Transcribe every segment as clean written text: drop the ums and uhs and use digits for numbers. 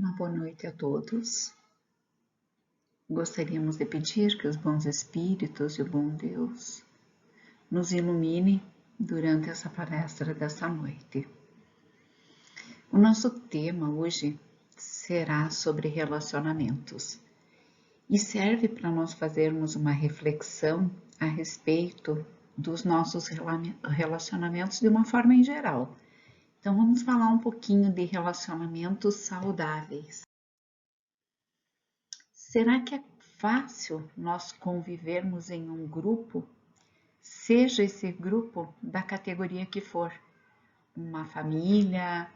Uma boa noite a todos. Gostaríamos de pedir que os bons espíritos e o bom Deus nos ilumine durante essa palestra dessa noite. O nosso tema hoje será sobre relacionamentos e serve para nós fazermos uma reflexão a respeito dos nossos relacionamentos de uma forma em geral. Então vamos falar um pouquinho de relacionamentos saudáveis. Será que é fácil nós convivermos em um grupo, seja esse grupo da categoria que for, uma família,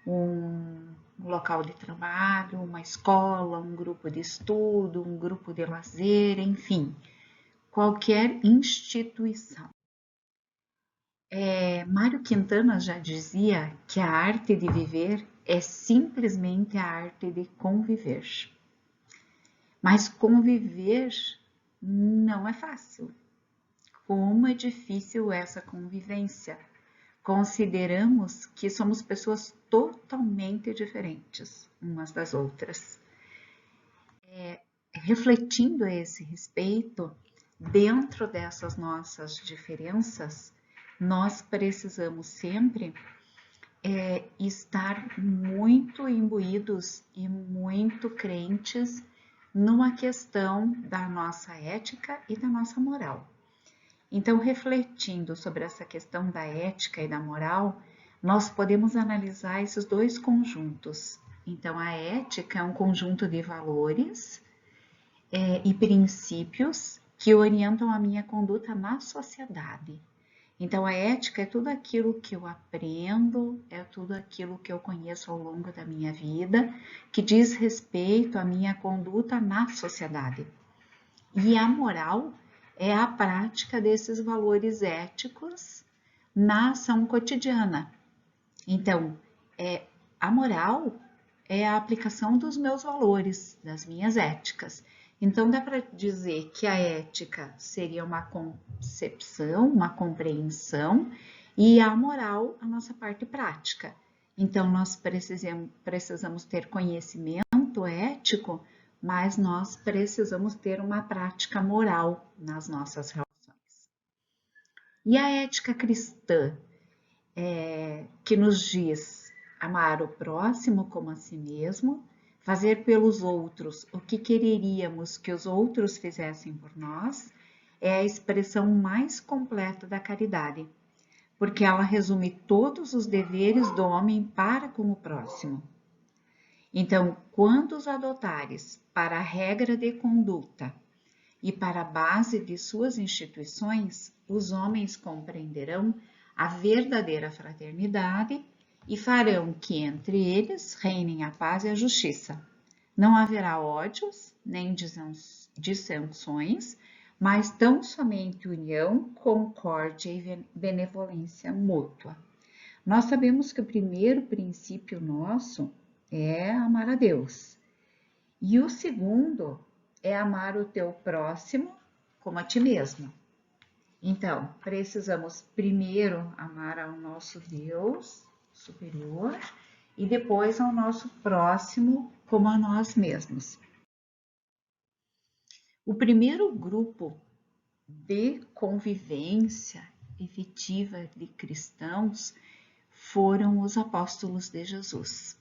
um local de trabalho, uma escola, um grupo de estudo, um grupo de lazer, enfim, qualquer instituição. Mário Quintana já dizia que a arte de viver é simplesmente a arte de conviver. Mas conviver não é fácil. Como é difícil essa convivência. Consideramos que somos pessoas totalmente diferentes umas das outras. Refletindo a esse respeito, dentro dessas nossas diferenças, nós precisamos sempre estar muito imbuídos e muito crentes numa questão da nossa ética e da nossa moral. Então, refletindo sobre essa questão da ética e da moral, nós podemos analisar esses dois conjuntos. Então, a ética é um conjunto de valores e princípios que orientam a minha conduta na sociedade. Então, a ética é tudo aquilo que eu aprendo, é tudo aquilo que eu conheço ao longo da minha vida, que diz respeito à minha conduta na sociedade. E a moral é a prática desses valores éticos na ação cotidiana. Então, a moral é a aplicação dos meus valores, das minhas éticas. Então, dá para dizer que a ética seria uma concepção, uma compreensão, e a moral, a nossa parte prática. Então, nós precisamos ter conhecimento ético, mas nós precisamos ter uma prática moral nas nossas relações. E a ética cristã, que nos diz amar o próximo como a si mesmo, fazer pelos outros o que quereríamos que os outros fizessem por nós, é a expressão mais completa da caridade, porque ela resume todos os deveres do homem para com o próximo. Então, quando os adotares para a regra de conduta e para a base de suas instituições, os homens compreenderão a verdadeira fraternidade e farão que entre eles reinem a paz e a justiça. Não haverá ódios nem dissensões, mas tão somente união, concórdia e benevolência mútua. Nós sabemos que o primeiro princípio nosso é amar a Deus. E o segundo é amar o teu próximo como a ti mesmo. Então, precisamos primeiro amar ao nosso Deus superior e depois ao nosso próximo como a nós mesmos. O primeiro grupo de convivência efetiva de cristãos foram os apóstolos de Jesus.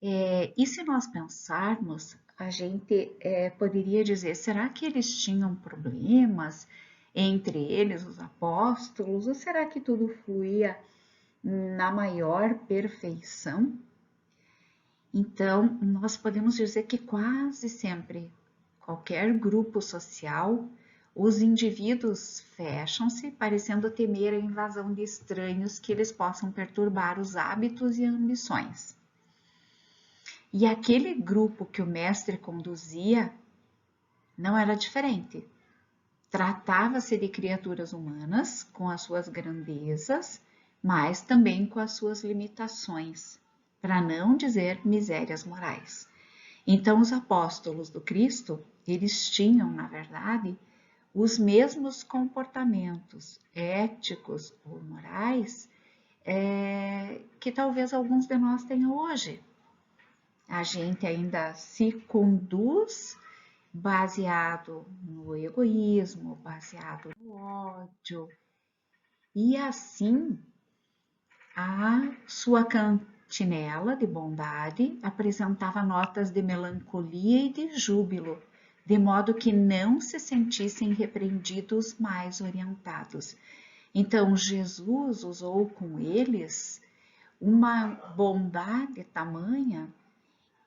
E se nós pensarmos, a gente poderia dizer, será que eles tinham problemas entre eles, os apóstolos, ou será que tudo fluía na maior perfeição? Então, nós podemos dizer que quase sempre, qualquer grupo social, os indivíduos fecham-se, parecendo temer a invasão de estranhos que eles possam perturbar os hábitos e ambições. E aquele grupo que o mestre conduzia não era diferente. Tratava-se de criaturas humanas com as suas grandezas, mas também com as suas limitações, para não dizer misérias morais. Então, os apóstolos do Cristo, eles tinham, na verdade, os mesmos comportamentos éticos ou morais que talvez alguns de nós tenham hoje. A gente ainda se conduz baseado no egoísmo, baseado no ódio, e assim a sua cantinela de bondade apresentava notas de melancolia e de júbilo, de modo que não se sentissem repreendidos, mais orientados. Então, Jesus usou com eles uma bondade tamanha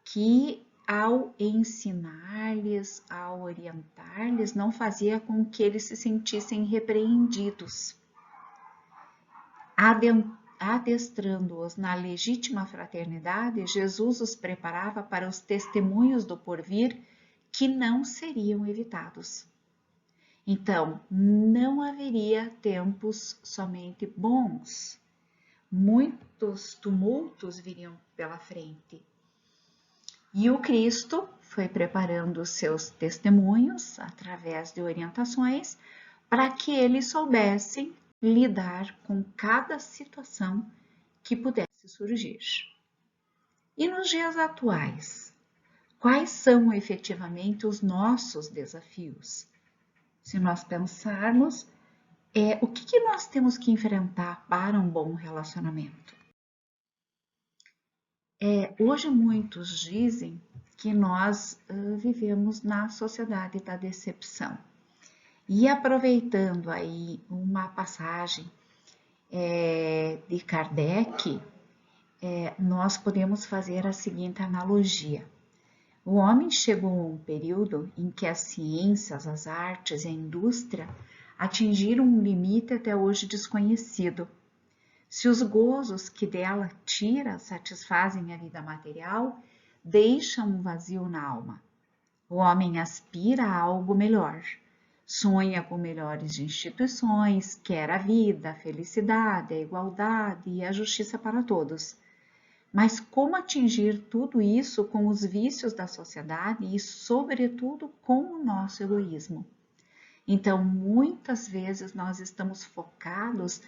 que, ao ensinar-lhes, ao orientar-lhes, não fazia com que eles se sentissem repreendidos. Adestrando-os na legítima fraternidade, Jesus os preparava para os testemunhos do porvir que não seriam evitados. Então, não haveria tempos somente bons. Muitos tumultos viriam pela frente. E o Cristo foi preparando os seus testemunhos através de orientações para que eles soubessem lidar com cada situação que pudesse surgir. E nos dias atuais, quais são efetivamente os nossos desafios? Se nós pensarmos, o que nós temos que enfrentar para um bom relacionamento? Hoje muitos dizem que nós vivemos na sociedade da decepção. E aproveitando aí uma passagem de Kardec, nós podemos fazer a seguinte analogia. O homem chegou a um período em que as ciências, as artes e a indústria atingiram um limite até hoje desconhecido. Se os gozos que dela tira satisfazem a vida material, deixam um vazio na alma. O homem aspira a algo melhor. Sonha com melhores instituições, quer a vida, a felicidade, a igualdade e a justiça para todos. Mas como atingir tudo isso com os vícios da sociedade e, sobretudo, com o nosso egoísmo? Então, muitas vezes nós estamos focados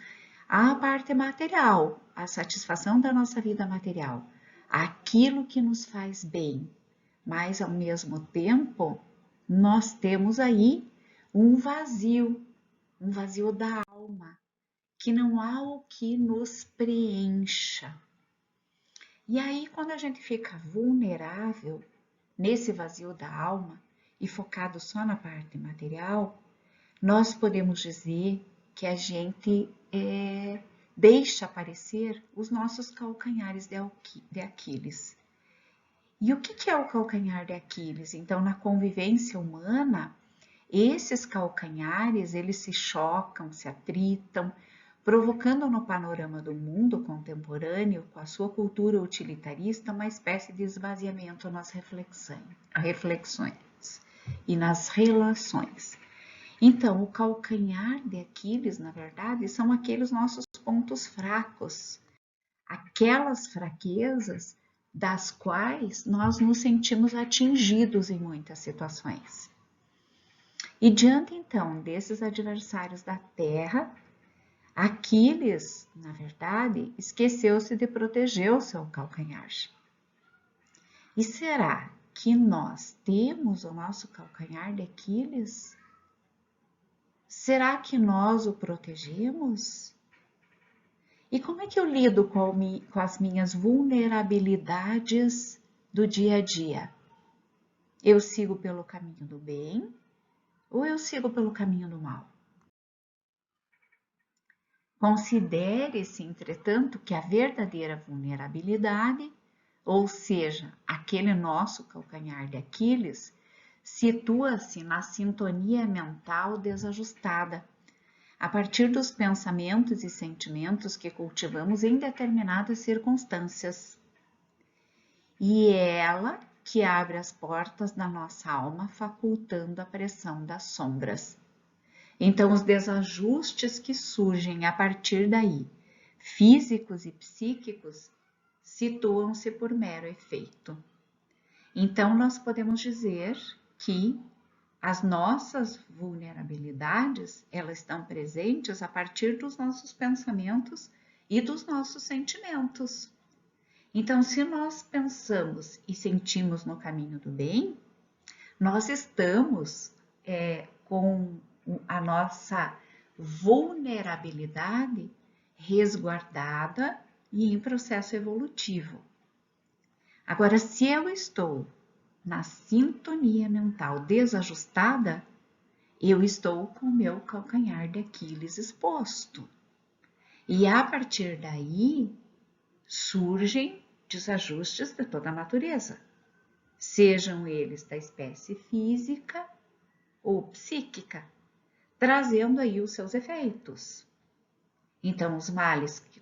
à parte material, à satisfação da nossa vida material, aquilo que nos faz bem, mas ao mesmo tempo nós temos aí um vazio da alma, que não há o que nos preencha. E aí, quando a gente fica vulnerável nesse vazio da alma e focado só na parte material, nós podemos dizer que a gente deixa aparecer os nossos calcanhares de Aquiles. E o que é o calcanhar de Aquiles? Então, na convivência humana, esses calcanhares, eles se chocam, se atritam, provocando no panorama do mundo contemporâneo, com a sua cultura utilitarista, uma espécie de esvaziamento nas reflexões e nas relações. Então, o calcanhar de Aquiles, na verdade, são aqueles nossos pontos fracos, aquelas fraquezas das quais nós nos sentimos atingidos em muitas situações. E diante, então, desses adversários da terra, Aquiles, na verdade, esqueceu-se de proteger o seu calcanhar. E será que nós temos o nosso calcanhar de Aquiles? Será que nós o protegemos? E como é que eu lido com as minhas vulnerabilidades do dia a dia? Eu sigo pelo caminho do bem ou eu sigo pelo caminho do mal? Considere-se, entretanto, que a verdadeira vulnerabilidade, ou seja, aquele nosso calcanhar de Aquiles, situa-se na sintonia mental desajustada, a partir dos pensamentos e sentimentos que cultivamos em determinadas circunstâncias. E é ela que abre as portas da nossa alma, facultando a pressão das sombras. Então, os desajustes que surgem a partir daí, físicos e psíquicos, situam-se por mero efeito. Então, nós podemos dizer que as nossas vulnerabilidades, elas estão presentes a partir dos nossos pensamentos e dos nossos sentimentos. Então, se nós pensamos e sentimos no caminho do bem, nós estamos com a nossa vulnerabilidade resguardada e em processo evolutivo. Agora, se eu estou na sintonia mental desajustada, eu estou com o meu calcanhar de Aquiles exposto. E a partir daí surgem desajustes de toda a natureza, sejam eles da espécie física ou psíquica, trazendo aí os seus efeitos. Então, os males que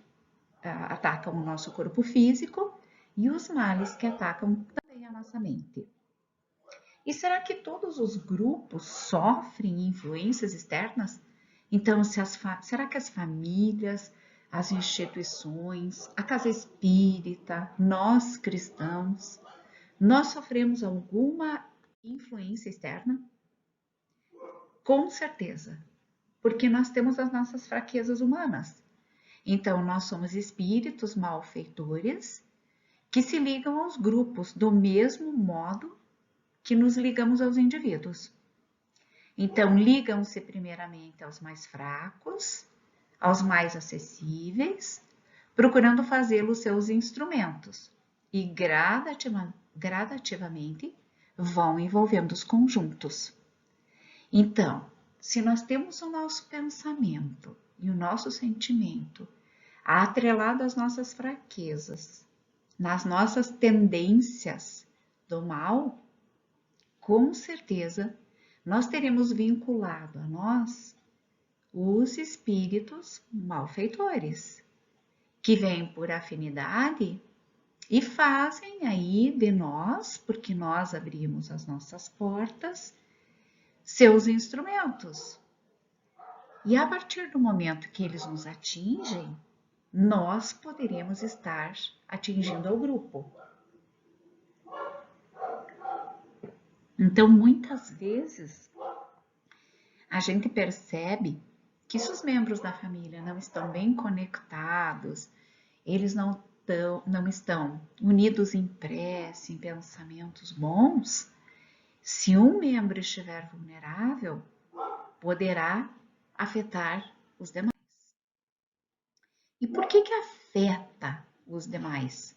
atacam o nosso corpo físico e os males que atacam também a nossa mente. E será que todos os grupos sofrem influências externas? Então, será que as famílias, as instituições, a casa espírita, nós cristãos, nós sofremos alguma influência externa? Com certeza, porque nós temos as nossas fraquezas humanas. Então, nós somos espíritos malfeitores que se ligam aos grupos do mesmo modo que nos ligamos aos indivíduos. Então, ligam-se primeiramente aos mais fracos, aos mais acessíveis, procurando fazê-los seus instrumentos e gradativamente vão envolvendo os conjuntos. Então, se nós temos o nosso pensamento e o nosso sentimento atrelado às nossas fraquezas, nas nossas tendências do mal, com certeza nós teremos vinculado a nós os espíritos malfeitores, que vêm por afinidade e fazem aí de nós, porque nós abrimos as nossas portas, seus instrumentos. E a partir do momento que eles nos atingem, nós poderemos estar atingindo ao grupo. Então, muitas vezes, a gente percebe que se os membros da família não estão bem conectados, eles não estão unidos em prece, em pensamentos bons, se um membro estiver vulnerável, poderá afetar os demais. E por que afeta os demais?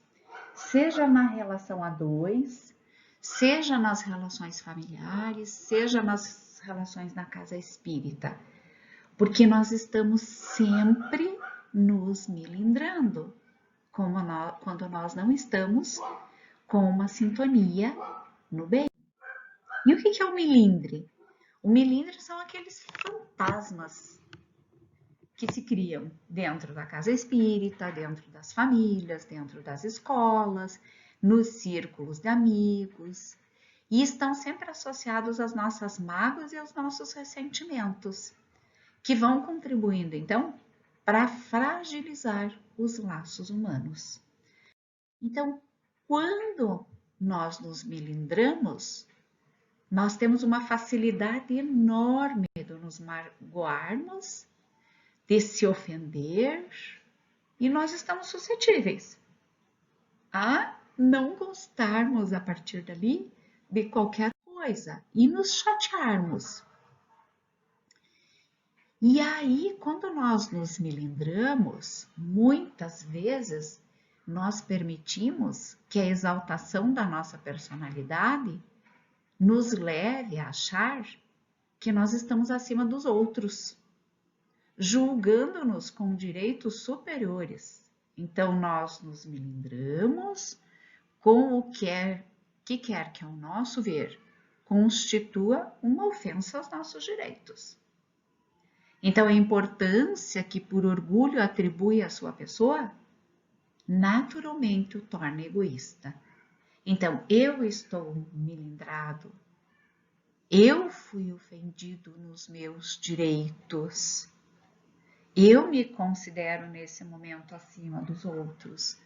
Seja na relação a dois, seja nas relações familiares, seja nas relações na casa espírita, porque nós estamos sempre nos melindrando, quando nós não estamos com uma sintonia no bem. E o que é o melindre? O melindre são aqueles fantasmas que se criam dentro da casa espírita, dentro das famílias, dentro das escolas, nos círculos de amigos, e estão sempre associados às nossas mágoas e aos nossos ressentimentos, que vão contribuindo, então, para fragilizar os laços humanos. Então, quando nós nos melindramos, nós temos uma facilidade enorme de nos magoarmos, de se ofender, e nós estamos suscetíveis a não gostarmos a partir dali de qualquer coisa e nos chatearmos. E aí, quando nós nos melindramos, muitas vezes nós permitimos que a exaltação da nossa personalidade nos leve a achar que nós estamos acima dos outros, julgando-nos com direitos superiores. Então, nós nos melindramos com o que quer que, ao nosso ver, constitua uma ofensa aos nossos direitos. Então, a importância que por orgulho atribui à sua pessoa, naturalmente o torna egoísta. Então, eu estou melindrado, eu fui ofendido nos meus direitos, eu me considero nesse momento acima dos outros.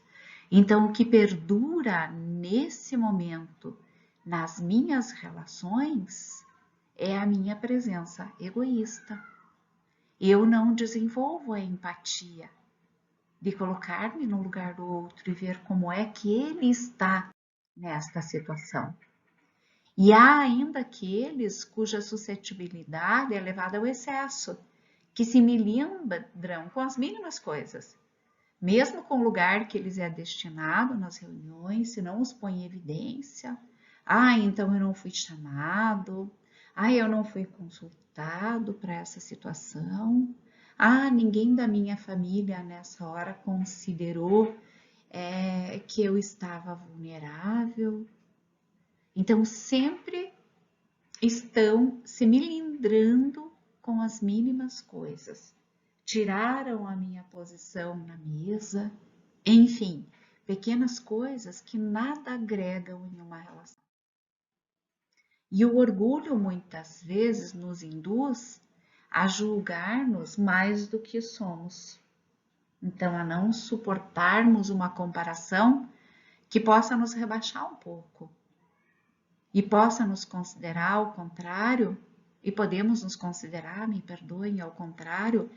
Então, o que perdura nesse momento nas minhas relações é a minha presença egoísta. Eu não desenvolvo a empatia. de colocar-me no lugar do outro e ver como é que ele está nesta situação. E há ainda aqueles cuja suscetibilidade é levada ao excesso, que se melindram com as mínimas coisas. Mesmo com o lugar que lhes é destinado nas reuniões, se não os põe em evidência. Ah, então eu não fui chamado. Ah, eu não fui consultado para essa situação. Ah, ninguém da minha família nessa hora considerou que eu estava vulnerável. Então, sempre estão se melindrando com as mínimas coisas. Tiraram a minha posição na mesa, enfim, pequenas coisas que nada agregam em uma relação. E o orgulho muitas vezes nos induz a julgar-nos mais do que somos. Então, a não suportarmos uma comparação que possa nos rebaixar um pouco e possa nos considerar ao contrário, e podemos nos considerar, me perdoem, ao contrário,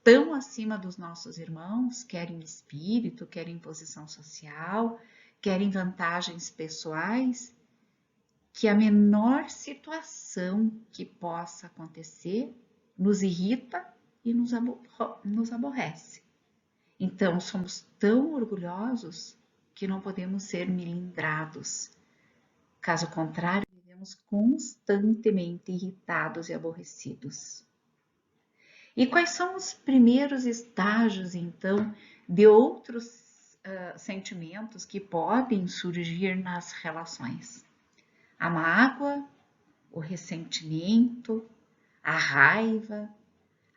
tão acima dos nossos irmãos, quer em espírito, quer em posição social, quer em vantagens pessoais, que a menor situação que possa acontecer nos irrita e nos aborrece. Então, somos tão orgulhosos que não podemos ser melindrados. Caso contrário, vivemos constantemente irritados e aborrecidos. E quais são os primeiros estágios, então, de outros sentimentos que podem surgir nas relações? A mágoa, o ressentimento, a raiva,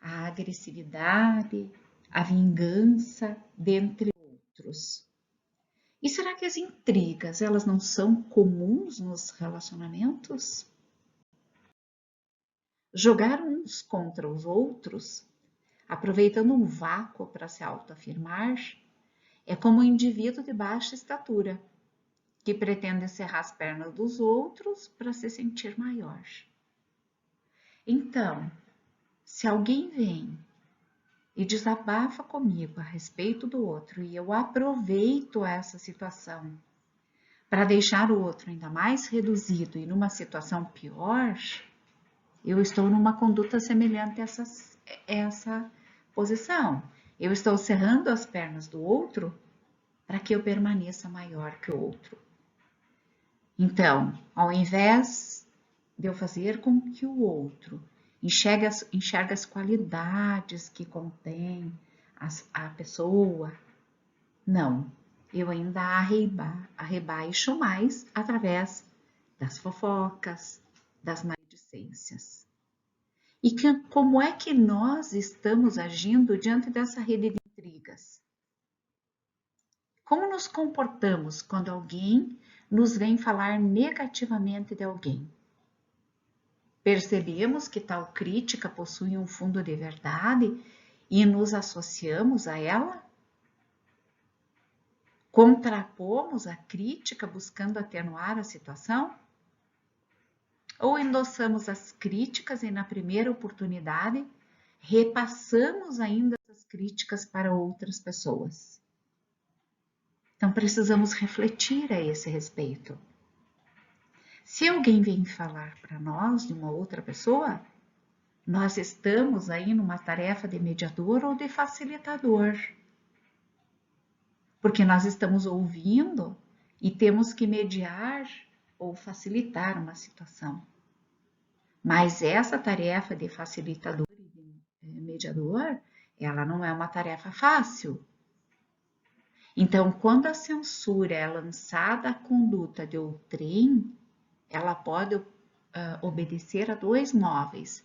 a agressividade, a vingança, dentre outros. E será que as intrigas, elas não são comuns nos relacionamentos? Jogar uns contra os outros, aproveitando um vácuo para se autoafirmar, é como um indivíduo de baixa estatura, que pretende serrar as pernas dos outros para se sentir maior. Então, se alguém vem e desabafa comigo a respeito do outro e eu aproveito essa situação para deixar o outro ainda mais reduzido e numa situação pior, eu estou numa conduta semelhante a essa posição. Eu estou cerrando as pernas do outro para que eu permaneça maior que o outro. Então, ao invés de eu fazer com que o outro enxergue as qualidades que contém a pessoa, não, eu ainda arrebaixo mais através das fofocas, das maledicências. E como é que nós estamos agindo diante dessa rede de intrigas? Como nos comportamos quando alguém nos vem falar negativamente de alguém? Percebemos que tal crítica possui um fundo de verdade e nos associamos a ela? Contrapomos a crítica buscando atenuar a situação? Ou endossamos as críticas e, na primeira oportunidade, repassamos ainda essas críticas para outras pessoas? Então, precisamos refletir a esse respeito. Se alguém vem falar para nós de uma outra pessoa, nós estamos aí numa tarefa de mediador ou de facilitador. Porque nós estamos ouvindo e temos que mediar ou facilitar uma situação. Mas essa tarefa de facilitador e de mediador, ela não é uma tarefa fácil. Então, quando a censura é lançada à conduta de outrem, ela pode obedecer a dois móveis: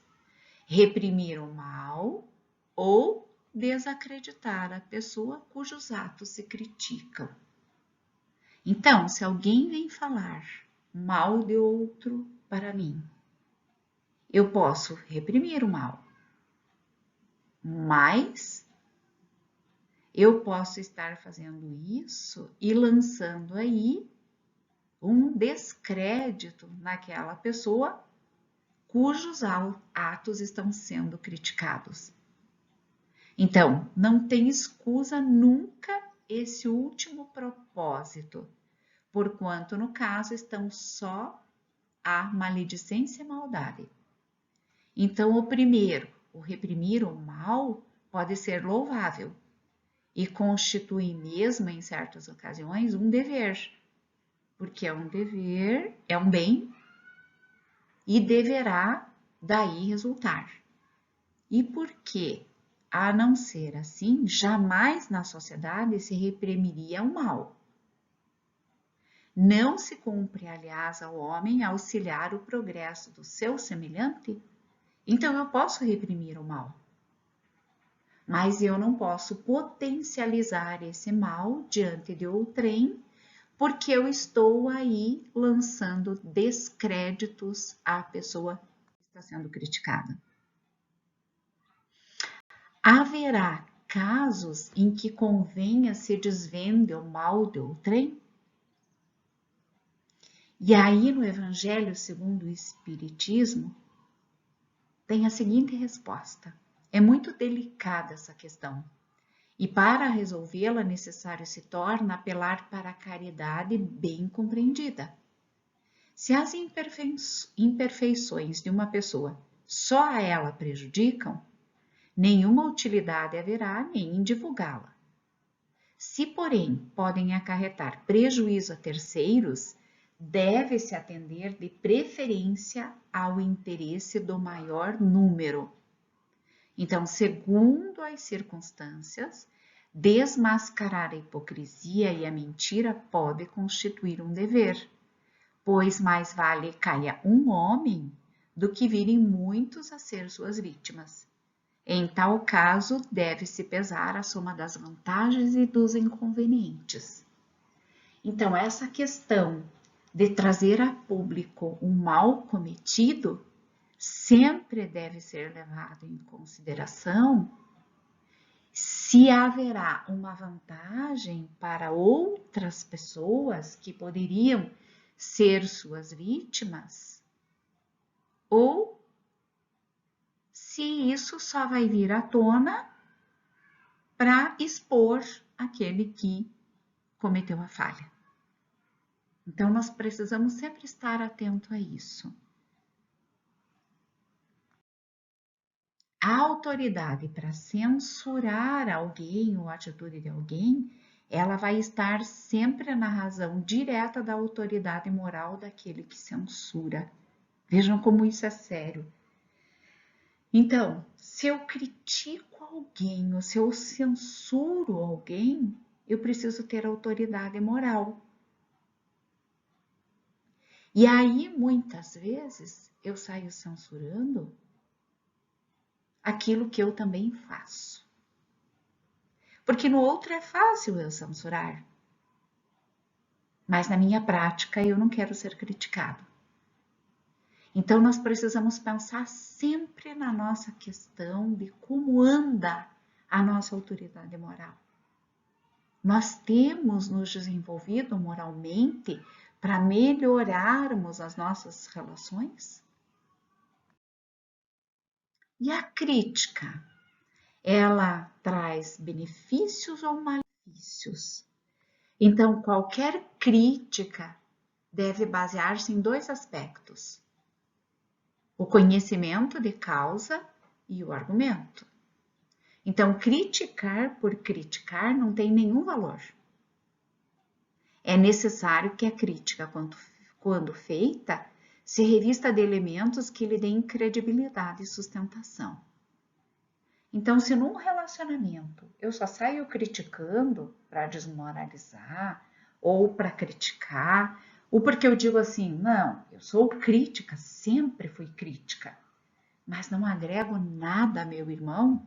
reprimir o mal ou desacreditar a pessoa cujos atos se criticam. Então, se alguém vem falar mal de outro para mim, eu posso reprimir o mal, mas eu posso estar fazendo isso e lançando aí um descrédito naquela pessoa cujos atos estão sendo criticados. Então, não tem escusa nunca esse último propósito, porquanto no caso estão só a maledicência e maldade. Então, o primeiro, o reprimir o mal, pode ser louvável e constitui mesmo, em certas ocasiões, um dever, porque é um dever, é um bem e deverá daí resultar. E por quê? A não ser assim, jamais na sociedade se reprimiria o mal. Não se cumpre, aliás, ao homem auxiliar o progresso do seu semelhante? Então eu posso reprimir o mal, mas eu não posso potencializar esse mal diante de outrem, porque eu estou aí lançando descréditos à pessoa que está sendo criticada. Haverá casos em que convenha se desvende o mal de outrem? E aí no Evangelho segundo o Espiritismo tem a seguinte resposta. É muito delicada essa questão. E para resolvê-la, necessário se torna apelar para a caridade bem compreendida. Se as imperfeições de uma pessoa só a ela prejudicam, nenhuma utilidade haverá nem em divulgá-la. Se, porém, podem acarretar prejuízo a terceiros, deve-se atender de preferência ao interesse do maior número. Então, segundo as circunstâncias, desmascarar a hipocrisia e a mentira pode constituir um dever, pois mais vale caia um homem do que virem muitos a ser suas vítimas. Em tal caso, deve-se pesar a soma das vantagens e dos inconvenientes. Então, essa questão de trazer a público um mal cometido sempre deve ser levado em consideração se haverá uma vantagem para outras pessoas que poderiam ser suas vítimas ou se isso só vai vir à tona para expor aquele que cometeu a falha. Então, nós precisamos sempre estar atento a isso. A autoridade para censurar alguém ou a atitude de alguém, ela vai estar sempre na razão direta da autoridade moral daquele que censura. Vejam como isso é sério. Então, se eu critico alguém ou se eu censuro alguém, eu preciso ter autoridade moral. E aí, muitas vezes, eu saio censurando aquilo que eu também faço. Porque no outro é fácil eu censurar, mas na minha prática eu não quero ser criticado. Então nós precisamos pensar sempre na nossa questão de como anda a nossa autoridade moral. Nós temos nos desenvolvido moralmente para melhorarmos as nossas relações? E a crítica? Ela traz benefícios ou malefícios? Então, qualquer crítica deve basear-se em dois aspectos: o conhecimento de causa e o argumento. Então, criticar por criticar não tem nenhum valor. É necessário que a crítica, quando feita, se revista de elementos que lhe deem credibilidade e sustentação. Então, se num relacionamento eu só saio criticando para desmoralizar ou para criticar, ou porque eu digo assim, não, eu sou crítica, sempre fui crítica, mas não agrego nada a meu irmão,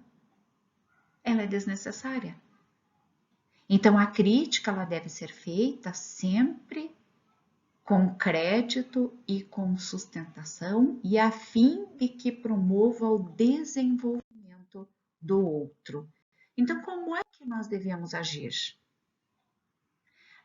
ela é desnecessária. Então, a crítica ela deve ser feita sempre com crédito e com sustentação e a fim de que promova o desenvolvimento do outro. Então, como é que nós devemos agir?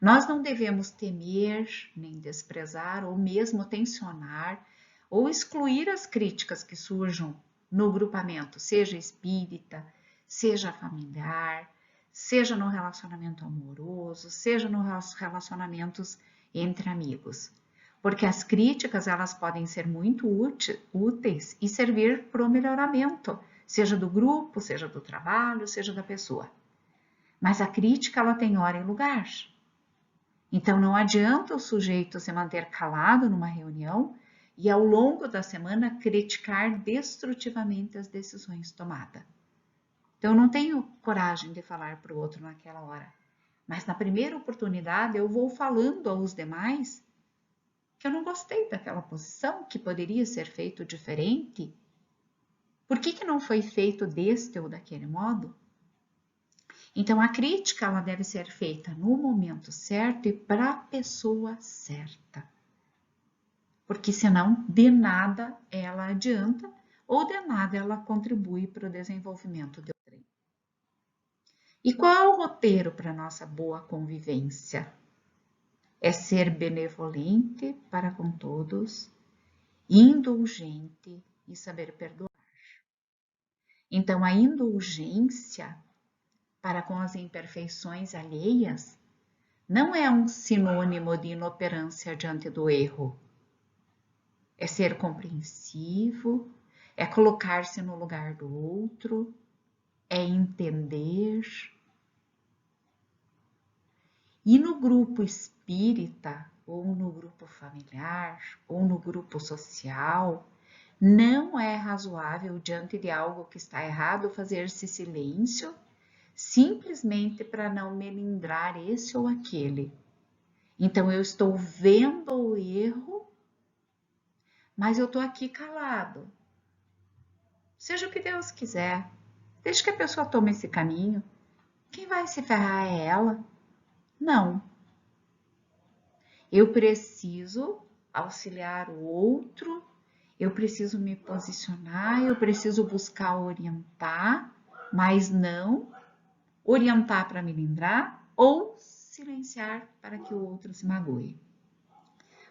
Nós não devemos temer, nem desprezar, ou mesmo tensionar, ou excluir as críticas que surjam no grupamento, seja espírita, seja familiar, seja no relacionamento amoroso, seja nos relacionamentos entre amigos. Porque as críticas, elas podem ser muito úteis e servir para o melhoramento, seja do grupo, seja do trabalho, seja da pessoa. Mas a crítica, ela tem hora e lugar. Então, não adianta o sujeito se manter calado numa reunião e, ao longo da semana, criticar destrutivamente as decisões tomadas. Então, eu não tenho coragem de falar para o outro naquela hora. Mas, na primeira oportunidade, eu vou falando aos demais que eu não gostei daquela posição, que poderia ser feito diferente. Por que não foi feito deste ou daquele modo? Então, a crítica, ela deve ser feita no momento certo e para a pessoa certa. Porque senão, de nada ela adianta ou de nada ela contribui para o desenvolvimento do trem. E qual é o roteiro para a nossa boa convivência? É ser benevolente para com todos, indulgente e saber perdoar. Então, a indulgência para com as imperfeições alheias não é um sinônimo de inoperância diante do erro. É ser compreensivo, é colocar-se no lugar do outro, é entender. E no grupo espírita, ou no grupo familiar, ou no grupo social, não é razoável, diante de algo que está errado, fazer-se silêncio, simplesmente para não melindrar esse ou aquele. Então, eu estou vendo o erro, mas eu estou aqui calado. Seja o que Deus quiser, deixe que a pessoa tome esse caminho. Quem vai se ferrar é ela? Não. Eu preciso auxiliar o outro, eu preciso me posicionar, eu preciso buscar orientar, mas não orientar para melindrar ou silenciar para que o outro se magoe.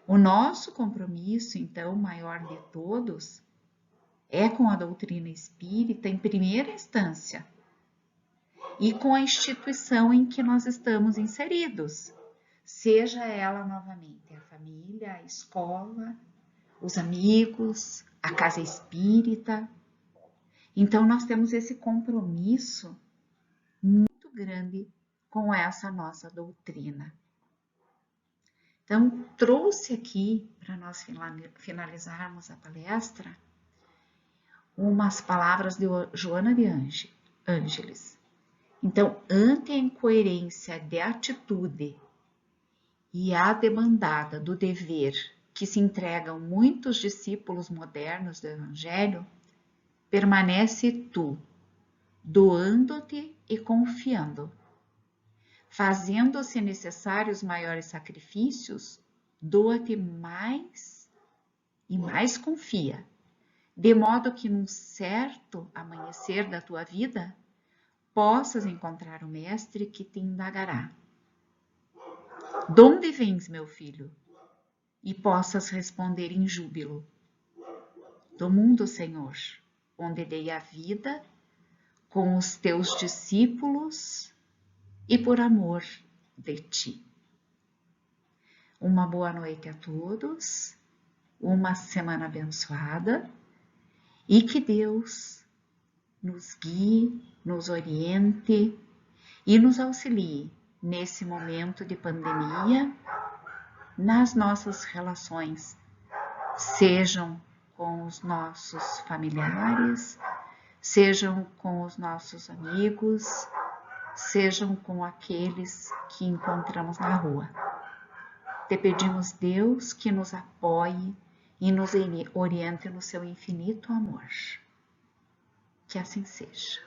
O nosso compromisso, então, maior de todos, é com a doutrina espírita em primeira instância e com a instituição em que nós estamos inseridos, seja ela novamente a família, a escola, os amigos, a casa espírita. Então, nós temos esse compromisso muito grande com essa nossa doutrina. Então, trouxe aqui, para nós finalizarmos a palestra, umas palavras de Joana de Ângeles. Então, ante a incoerência de atitude e a demandada do dever que se entregam muitos discípulos modernos do Evangelho, permanece tu, doando-te e confiando. Fazendo-se necessários maiores sacrifícios, doa-te mais e mais confia, de modo que num certo amanhecer da tua vida, possas encontrar o Mestre que te indagará: donde vens, meu filho? E possas responder em júbilo: do mundo, Senhor, onde dei a vida com os teus discípulos e por amor de ti. Uma boa noite a todos, uma semana abençoada e que Deus nos guie, nos oriente e nos auxilie nesse momento de pandemia nas nossas relações, sejam com os nossos familiares, sejam com os nossos amigos, sejam com aqueles que encontramos na rua. Te pedimos, Deus, que nos apoie e nos oriente no seu infinito amor. Que assim seja.